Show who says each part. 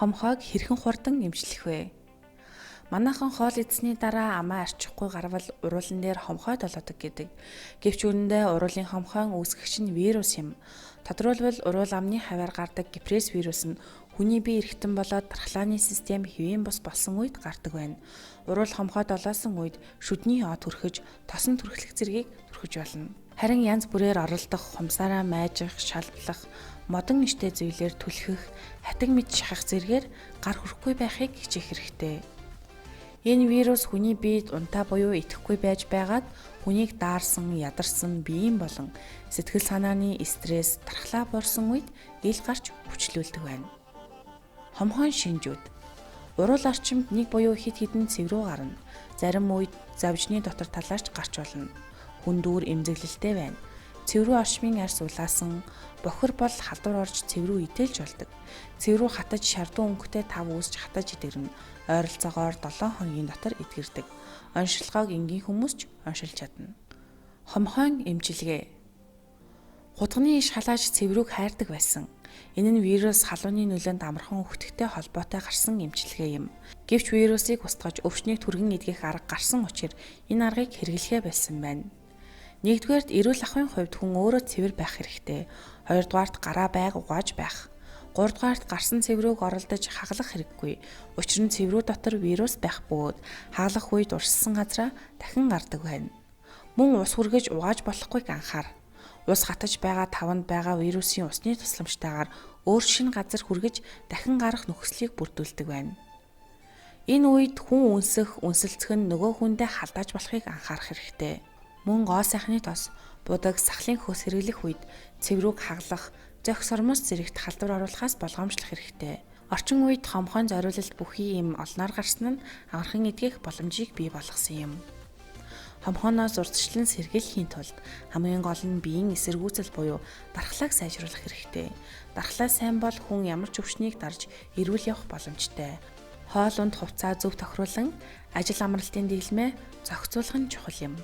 Speaker 1: Хомхойг хэрхэн хурдан эмчлэх вэ? Манайхан хоол идсний дараа амаа арчихгүй гарвал уруулан дээр хомхой толоодог гэдэг. Гэвч үүндээ уруулын хомхойн үүсгэгч нь вирус юм. Тодорхойлбол уруул амны хаваар гардаг гипресс вирус нь хүний бие эргэтэн болоод дархлааны систем хэвийн бус болсон үед гардаг байна. Уруул хомхой долоосон үед шүдний од төрхөж, тосон түрхлэх зэргийг түрхэж болно. Харин янз бүрээр оролдох, хумсаараа майжих, шалблах, модон иштэй зүйлээр түлхэх, хатаг мэд шахах зэргээр гар хүрхгүй байхыг хичээх хэрэгтэй. Энэ вирус хүний биед унтаа буюу идэхгүй байж байгаад хүнийг даарсан, ядарсан, биеийн болон сэтгэл санааны стресс, дархлаа буурсан үед ил гарч хүчлүүлдэг байна. Хомхойн шинжүүд. Уруул орчимд нэг буюу хэд хэдэн цэврүү гарна. Зарим үед завжны дотор талаарч гарч болно. Хүндүүр эмзэглэлтэй байна. Цэврүү орчмын арьс улаасан, бохир бол халдвар орж цэврүү идэлж болдог. Цэврүү хатаж шардуу өнгөтэй тав үүсч хатаж идэгрэн. Ойролцоогоор 7 хоногийн дотор эдгэрдэг. Оншилгоог энгийн хүмүүс ч оншилж чадна. Хомхойн эмчилгээ. Хутганы иш халааж цэврүүг хайрдаг байсан. Энэ нь вирус халууны нөлөөнд амархан өвтгтэй холбоотой гарсан эмчилгээ юм. Гэвч вирусыг устгаж өвчнийг түргэн эдгэх арга гарсан учраас энэ аргыг хэрэглэхээ болсон байна. Нэгдүгээрт эрүүл ахуйн хувьд хүн өөрөө цэвэр байх хэрэгтэй. Хоёрдугаарт гараа байг угааж байх. Гуравдугаарт гарсан цэврүүг оролдож хагалах хэрэггүй. Учир нь цэврүү дотор вирус байх бөгөөд хагалах үед урссан газраа дахин гардаг байна. Мөн ус хүргэж угааж болохгүйг анхаар. Ус хатаж байгаа таванд байгаа вирусын усны тусламжтайгаар өөр шинэ газар хүргэж дахин гарах нөхцөлийг бүрдүүлдэг байна. Энэ үед хүн үнсэх, үнсэлцэх нь нөгөө хүндээ халдааж болохыг анхаарах хэрэгтэй. Мөн гоо сайхны тос, будаг, сахлын хөөс хэрэглэх үед цэврүүг хагалах, зохи сормос зэрэгт халдвар оруулахаас болгоомжлох хэрэгтэй. Орчин үед хомхойн зориулалт бүхий юм олноор гарсан нь амархан эдгэх боломжийг бий болгосон юм. Хомхойноос урдчлан сэргийлэхийн тулд хамгийн гол нь биеийн эсэргүүцэл буюу дархлааг сайжруулах хэрэгтэй. Дархлаа сайн бол хүн ямар ч өвчнийг дарж эрүүл явах боломжтой. Хоол унд хувцас зөв тохируулан ажил амралтын дэглэмээ зохицуулах нь чухал юм.